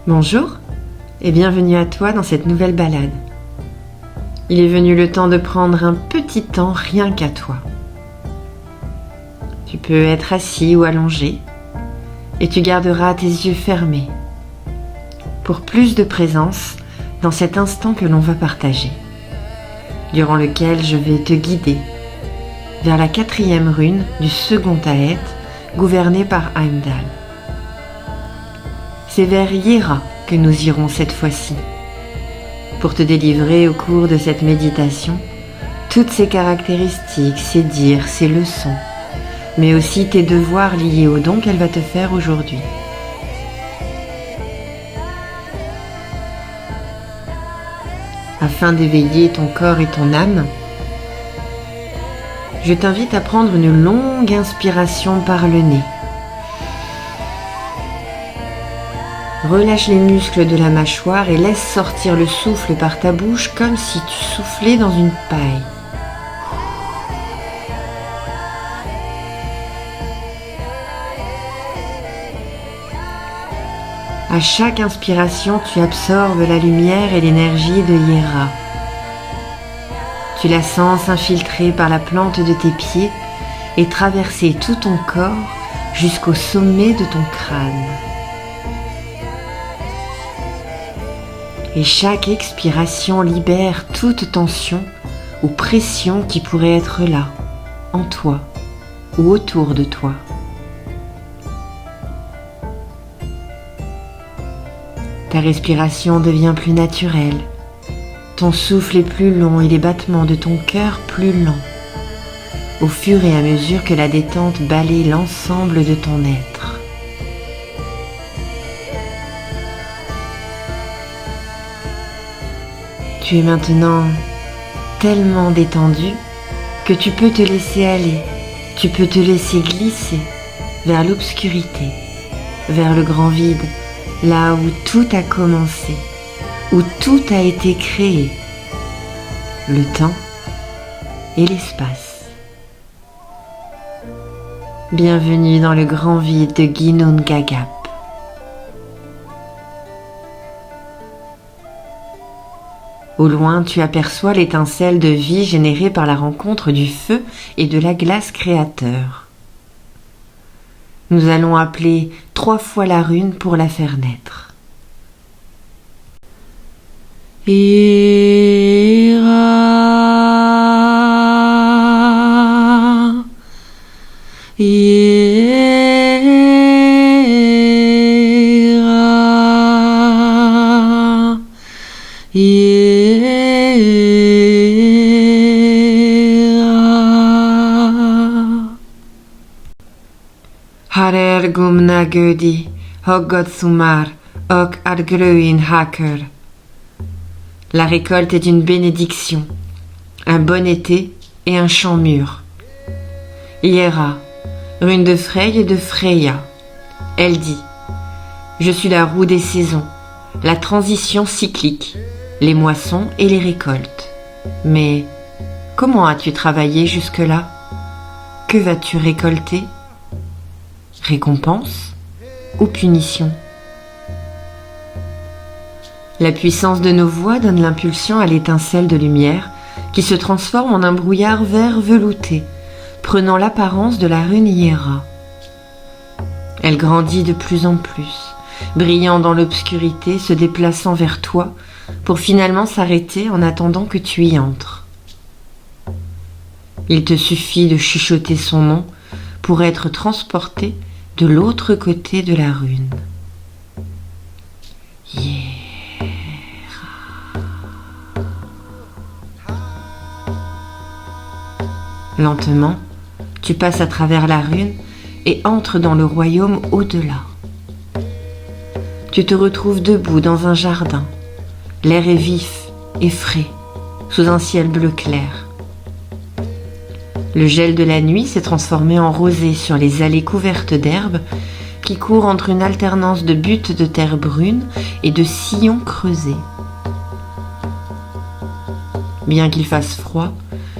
Bonjour et bienvenue à toi dans cette nouvelle balade. Il est venu le temps de prendre un petit temps rien qu'à toi. Tu peux être assis ou allongé et tu garderas tes yeux fermés pour plus de présence dans cet instant que l'on va partager, durant lequel je vais te guider vers la 4e rune du second Taët, gouvernée par Heimdall. C'est vers Yera que nous irons cette fois-ci, pour te délivrer au cours de cette méditation toutes ses caractéristiques, ses dires, ses leçons, mais aussi tes devoirs liés au don qu'elle va te faire aujourd'hui. Afin d'éveiller ton corps et ton âme, je t'invite à prendre une longue inspiration par le nez. Relâche les muscles de la mâchoire et laisse sortir le souffle par ta bouche comme si tu soufflais dans une paille. À chaque inspiration, tu absorbes la lumière et l'énergie de Yera. Tu la sens s'infiltrer par la plante de tes pieds et traverser tout ton corps jusqu'au sommet de ton crâne. Et chaque expiration libère toute tension ou pression qui pourrait être là, en toi ou autour de toi. Ta respiration devient plus naturelle. Ton souffle est plus long et les battements de ton cœur plus lents, au fur et à mesure que la détente balaie l'ensemble de ton être. Tu es maintenant tellement détendu que tu peux te laisser aller, tu peux te laisser glisser vers l'obscurité, vers le grand vide, là où tout a commencé, où tout a été créé, le temps et l'espace. Bienvenue dans le grand vide de Ginnungagap. Au loin, tu aperçois l'étincelle de vie générée par la rencontre du feu et de la glace créateur. Nous allons appeler 3 fois la rune pour la faire naître. Yera, Yera, Yera. Harer gumna gödi, hoggod sumar, ok adgröin haker. La récolte est une bénédiction, un bon été et un champ mûr. Yera, rune de Frey et de Freya. Elle dit : je suis la roue des saisons, la transition cyclique, les moissons et les récoltes. Mais comment as-tu travaillé jusque-là ? Que vas-tu récolter ? Récompense ou punition ? La puissance de nos voix donne l'impulsion à l'étincelle de lumière qui se transforme en un brouillard vert velouté, prenant l'apparence de la rune Yera. Elle grandit de plus en plus, brillant dans l'obscurité, se déplaçant vers toi pour finalement s'arrêter en attendant que tu y entres. Il te suffit de chuchoter son nom pour être transporté de l'autre côté de la rune. Yeah. Lentement, tu passes à travers la rune et entres dans le royaume au-delà. Tu te retrouves debout dans un jardin. L'air est vif et frais, sous un ciel bleu clair. Le gel de la nuit s'est transformé en rosée sur les allées couvertes d'herbes qui courent entre une alternance de buttes de terre brune et de sillons creusés. Bien qu'il fasse froid,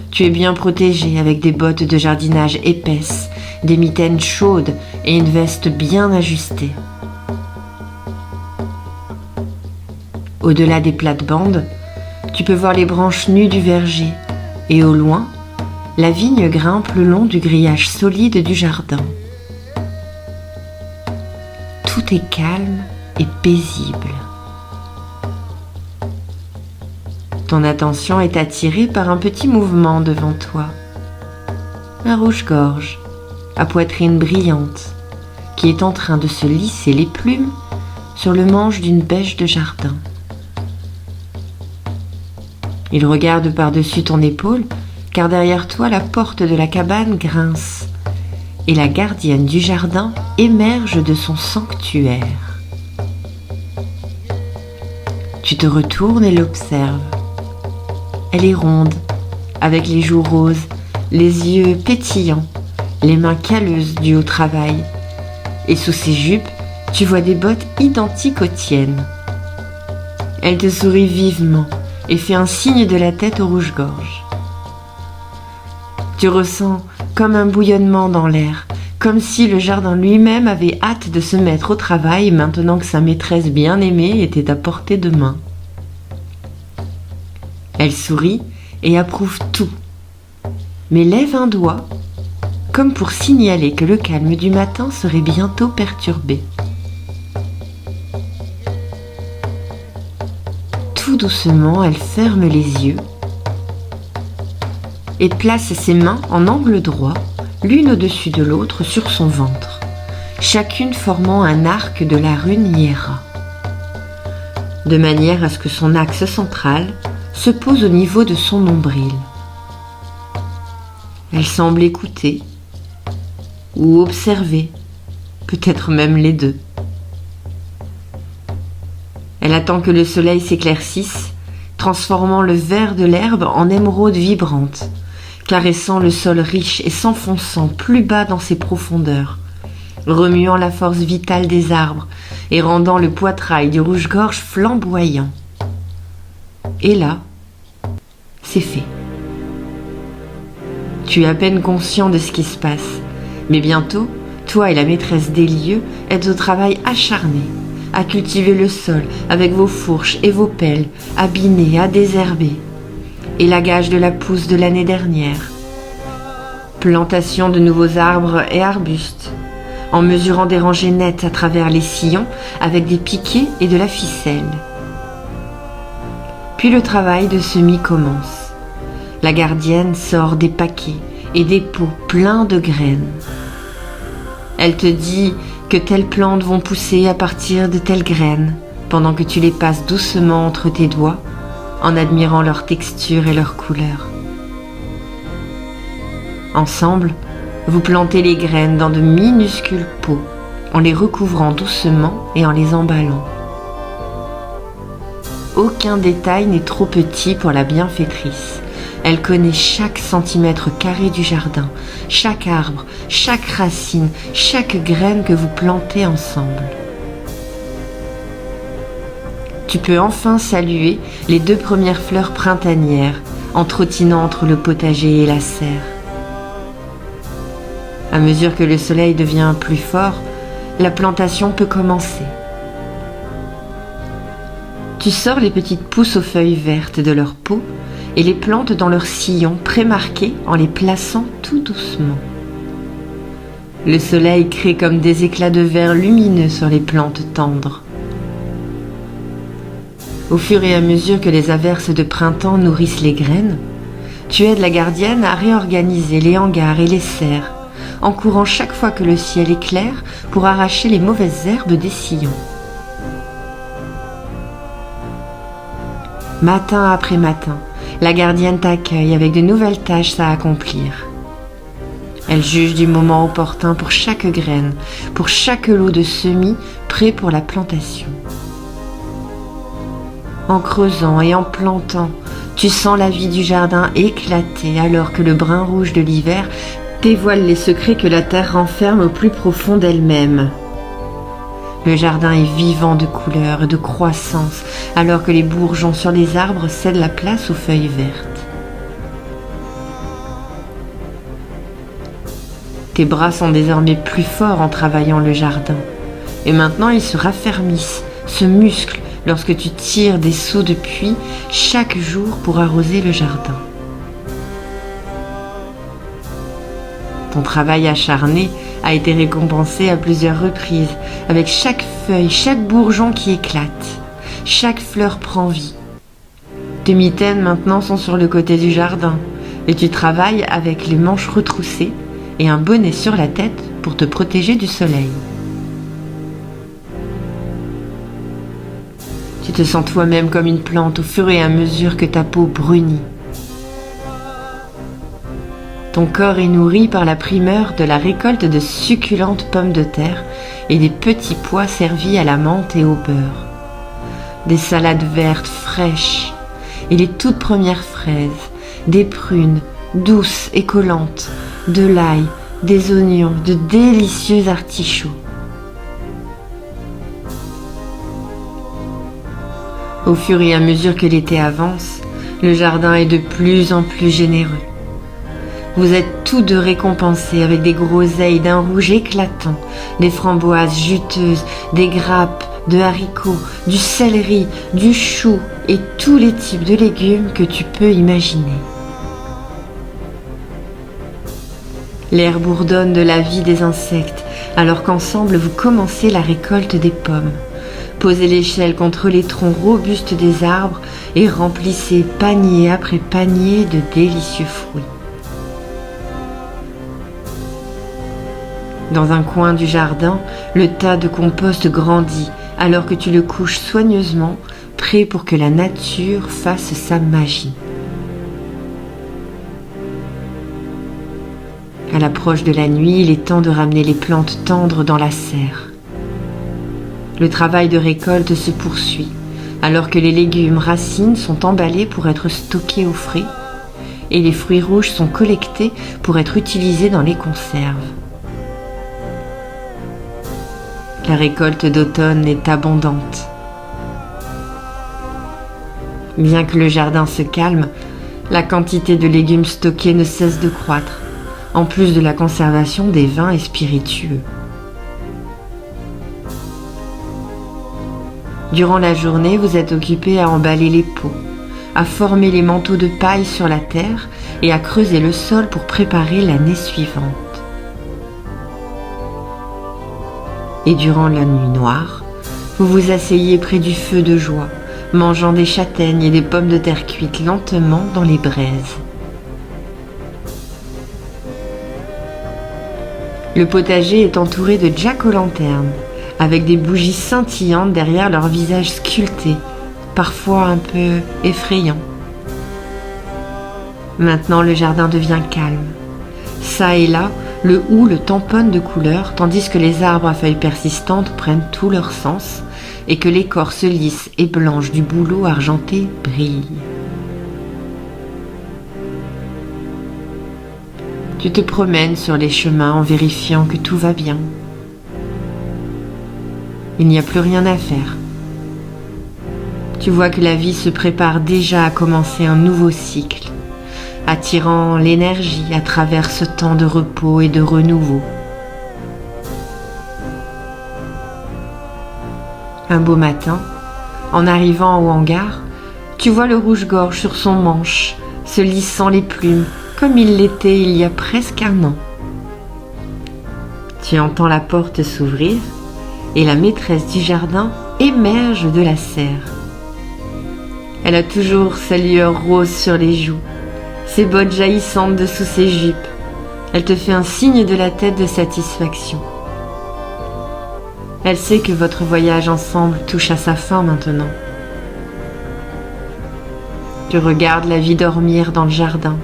tu es bien protégé avec des bottes de jardinage épaisses, des mitaines chaudes et une veste bien ajustée. Au-delà des plates-bandes, tu peux voir les branches nues du verger et au loin, la vigne grimpe le long du grillage solide du jardin. Tout est calme et paisible. Ton attention est attirée par un petit mouvement devant toi. Un rouge-gorge, à poitrine brillante, qui est en train de se lisser les plumes sur le manche d'une bêche de jardin. Il regarde par-dessus ton épaule, car derrière toi la porte de la cabane grince et la gardienne du jardin émerge de son sanctuaire. Tu te retournes et l'observes. Elle est ronde, avec les joues roses, les yeux pétillants, les mains calleuses dues au travail. Et sous ses jupes, tu vois des bottes identiques aux tiennes. Elle te sourit vivement et fait un signe de la tête au rouge-gorge. Tu ressens comme un bouillonnement dans l'air, comme si le jardin lui-même avait hâte de se mettre au travail maintenant que sa maîtresse bien-aimée était à portée de main. Elle sourit et approuve tout, mais lève un doigt, comme pour signaler que le calme du matin serait bientôt perturbé. Tout doucement, elle ferme les yeux et place ses mains en angle droit, l'une au-dessus de l'autre sur son ventre, chacune formant un arc de la rune Hiera, de manière à ce que son axe central se pose au niveau de son nombril. Elle semble écouter ou observer, peut-être même les deux. Elle attend que le soleil s'éclaircisse, transformant le vert de l'herbe en émeraude vibrante, caressant le sol riche et s'enfonçant plus bas dans ses profondeurs, remuant la force vitale des arbres et rendant le poitrail du rouge-gorge flamboyant. Et là, c'est fait. Tu es à peine conscient de ce qui se passe, mais bientôt, toi et la maîtresse des lieux êtes au travail acharné, à cultiver le sol avec vos fourches et vos pelles, à biner, à désherber. Élagage de la pousse de l'année dernière. Plantation de nouveaux arbres et arbustes, en mesurant des rangées nettes à travers les sillons avec des piquets et de la ficelle. Puis le travail de semis commence. La gardienne sort des paquets et des pots pleins de graines. Elle te dit que telles plantes vont pousser à partir de telles graines, pendant que tu les passes doucement entre tes doigts, en admirant leur texture et leur couleur. Ensemble, vous plantez les graines dans de minuscules pots, en les recouvrant doucement et en les emballant. Aucun détail n'est trop petit pour la bienfaitrice. Elle connaît chaque centimètre carré du jardin, chaque arbre, chaque racine, chaque graine que vous plantez ensemble. Tu peux enfin saluer les 2 premières fleurs printanières en trottinant entre le potager et la serre. À mesure que le soleil devient plus fort, la plantation peut commencer. Tu sors les petites pousses aux feuilles vertes de leur peau et les plantes dans leurs sillons prémarqués en les plaçant tout doucement. Le soleil crée comme des éclats de verre lumineux sur les plantes tendres. Au fur et à mesure que les averses de printemps nourrissent les graines, tu aides la gardienne à réorganiser les hangars et les serres, en courant chaque fois que le ciel est clair pour arracher les mauvaises herbes des sillons. Matin après matin, la gardienne t'accueille avec de nouvelles tâches à accomplir. Elle juge du moment opportun pour chaque graine, pour chaque lot de semis prêt pour la plantation. En creusant et en plantant, tu sens la vie du jardin éclater alors que le brun rouge de l'hiver dévoile les secrets que la terre renferme au plus profond d'elle-même. Le jardin est vivant de couleurs et de croissance alors que les bourgeons sur les arbres cèdent la place aux feuilles vertes. Tes bras sont désormais plus forts en travaillant le jardin et maintenant ils se raffermissent, se musclent lorsque tu tires des seaux de pluie chaque jour pour arroser le jardin. Ton travail acharné a été récompensé à plusieurs reprises, avec chaque feuille, chaque bourgeon qui éclate, chaque fleur prend vie. Tes mitaines maintenant sont sur le côté du jardin, et tu travailles avec les manches retroussées et un bonnet sur la tête pour te protéger du soleil. Tu te sens toi-même comme une plante au fur et à mesure que ta peau brunit. Ton corps est nourri par la primeur de la récolte de succulentes pommes de terre et des petits pois servis à la menthe et au beurre. Des salades vertes fraîches et les toutes premières fraises, des prunes douces et collantes, de l'ail, des oignons, de délicieux artichauts. Au fur et à mesure que l'été avance, le jardin est de plus en plus généreux. Vous êtes tous deux récompensés avec des groseilles d'un rouge éclatant, des framboises juteuses, des grappes, de haricots, du céleri, du chou et tous les types de légumes que tu peux imaginer. L'air bourdonne de la vie des insectes, alors qu'ensemble vous commencez la récolte des pommes. Posez l'échelle contre les troncs robustes des arbres et remplissez panier après panier de délicieux fruits. Dans un coin du jardin, le tas de compost grandit alors que tu le couches soigneusement, prêt pour que la nature fasse sa magie. À l'approche de la nuit, il est temps de ramener les plantes tendres dans la serre. Le travail de récolte se poursuit, alors que les légumes racines sont emballés pour être stockés au frais et les fruits rouges sont collectés pour être utilisés dans les conserves. La récolte d'automne est abondante. Bien que le jardin se calme, la quantité de légumes stockés ne cesse de croître, en plus de la conservation des vins et spiritueux. Durant la journée, vous êtes occupé à emballer les pots, à former les manteaux de paille sur la terre et à creuser le sol pour préparer l'année suivante. Et durant la nuit noire, vous vous asseyez près du feu de joie, mangeant des châtaignes et des pommes de terre cuites lentement dans les braises. Le potager est entouré de jack-o'-lanterne, avec des bougies scintillantes derrière leurs visages sculptés, parfois un peu effrayants. Maintenant, le jardin devient calme. Ça et là, le hou le tamponne de couleurs, tandis que les arbres à feuilles persistantes prennent tout leur sens et que l'écorce lisse et blanche du bouleau argenté brille. Tu te promènes sur les chemins en vérifiant que tout va bien. Il n'y a plus rien à faire. Tu vois que la vie se prépare déjà à commencer un nouveau cycle, attirant l'énergie à travers ce temps de repos et de renouveau. Un beau matin, en arrivant au hangar, tu vois le rouge-gorge sur son manche, se lissant les plumes, comme il l'était il y a presque un an. Tu entends la porte s'ouvrir et la maîtresse du jardin émerge de la serre. Elle a toujours sa lueur rose sur les joues, ses bottes jaillissantes dessous ses jupes. Elle te fait un signe de la tête de satisfaction. Elle sait que votre voyage ensemble touche à sa fin maintenant. Tu regardes la vie dormir dans le jardin.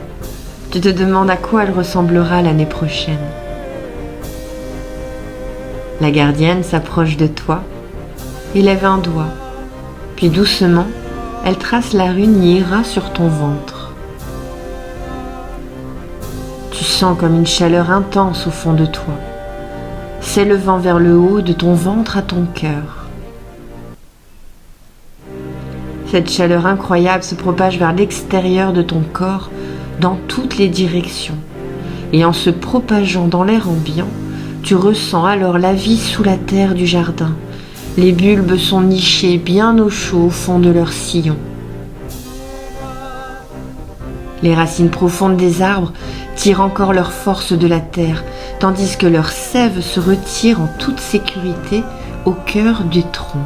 Tu te demandes à quoi elle ressemblera l'année prochaine. La gardienne s'approche de toi et lève un doigt, puis doucement, elle trace la rune Ira sur ton ventre. Tu sens comme une chaleur intense au fond de toi, s'élevant vers le haut de ton ventre à ton cœur. Cette chaleur incroyable se propage vers l'extérieur de ton corps dans toutes les directions, et en se propageant dans l'air ambiant, tu ressens alors la vie sous la terre du jardin, Les bulbes sont nichés bien au chaud au fond de leur sillon. Les racines profondes des arbres tirent encore leur force de la terre, tandis que leur sève se retire en toute sécurité au cœur du tronc.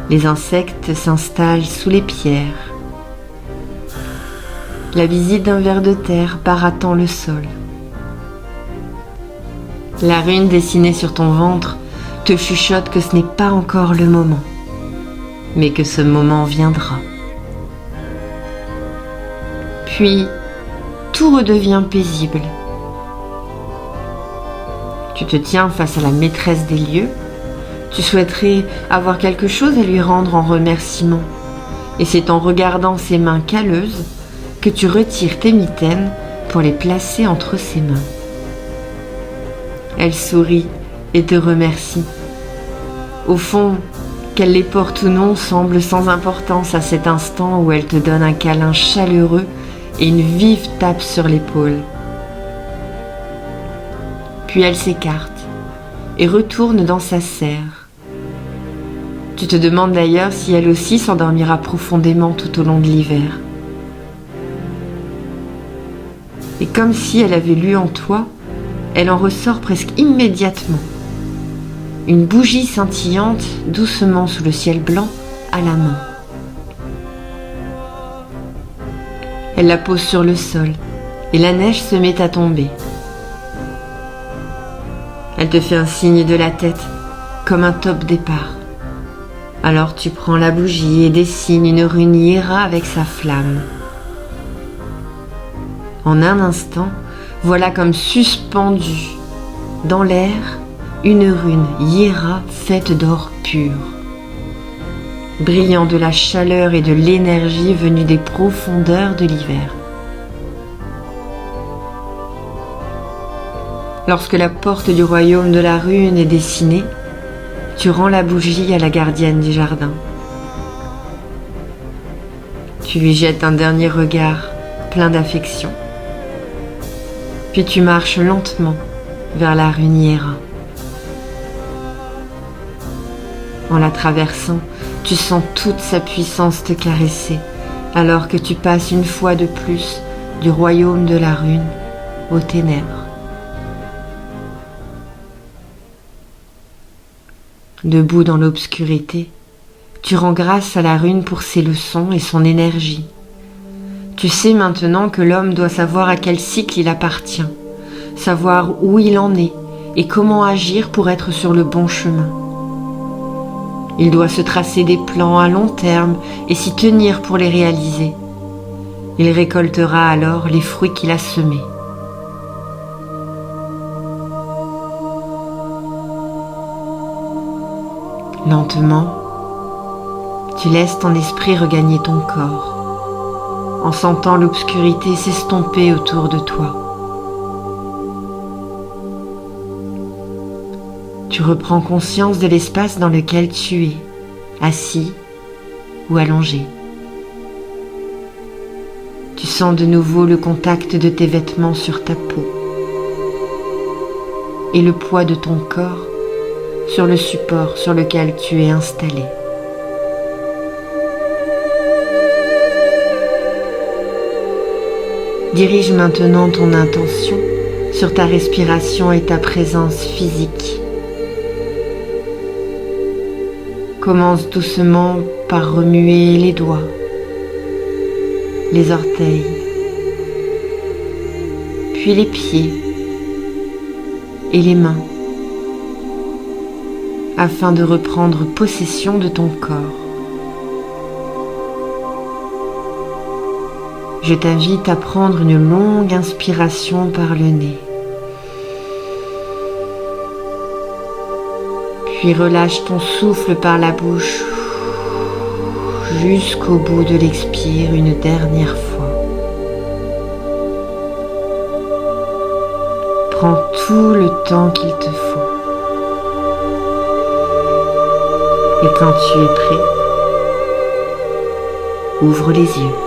Les insectes s'installent sous les pierres. La visite d'un ver de terre baratant le sol. La rune dessinée sur ton ventre te chuchote que ce n'est pas encore le moment, mais que ce moment viendra. Puis, tout redevient paisible. Tu te tiens face à la maîtresse des lieux. Tu souhaiterais avoir quelque chose à lui rendre en remerciement. Et c'est en regardant ses mains calleuses que tu retires tes mitaines pour les placer entre ses mains. Elle sourit et te remercie. Au fond, qu'elle les porte ou non semble sans importance à cet instant où elle te donne un câlin chaleureux et une vive tape sur l'épaule. Puis elle s'écarte et retourne dans sa serre. Tu te demandes d'ailleurs si elle aussi s'endormira profondément tout au long de l'hiver. Et comme si elle avait lu en toi, elle en ressort presque immédiatement. Une bougie scintillante doucement sous le ciel blanc à la main. Elle la pose sur le sol et la neige se met à tomber. Elle te fait un signe de la tête, comme un top départ. Alors tu prends la bougie et dessines une rune Yera avec sa flamme. En un instant, voilà comme suspendue dans l'air une rune Yera faite d'or pur, brillant de la chaleur et de l'énergie venue des profondeurs de l'hiver. Lorsque la porte du royaume de la rune est dessinée, tu rends la bougie à la gardienne du jardin. Tu lui jettes un dernier regard plein d'affection. Puis tu marches lentement vers la rune Yera. En la traversant, tu sens toute sa puissance te caresser, alors que tu passes une fois de plus du royaume de la rune aux ténèbres. Debout dans l'obscurité, tu rends grâce à la rune pour ses leçons et son énergie. Tu sais maintenant que l'homme doit savoir à quel cycle il appartient, savoir où il en est et comment agir pour être sur le bon chemin. Il doit se tracer des plans à long terme et s'y tenir pour les réaliser. Il récoltera alors les fruits qu'il a semés. Lentement, tu laisses ton esprit regagner ton corps, en sentant l'obscurité s'estomper autour de toi. Tu reprends conscience de l'espace dans lequel tu es, assis ou allongé. Tu sens de nouveau le contact de tes vêtements sur ta peau et le poids de ton corps sur le support sur lequel tu es installé. Dirige maintenant ton intention sur ta respiration et ta présence physique. Commence doucement par remuer les doigts, les orteils, puis les pieds et les mains, afin de reprendre possession de ton corps. Je t'invite à prendre une longue inspiration par le nez. Puis relâche ton souffle par la bouche jusqu'au bout de l'expire une dernière fois. Prends tout le temps qu'il te faut. Et quand tu es prêt, ouvre les yeux.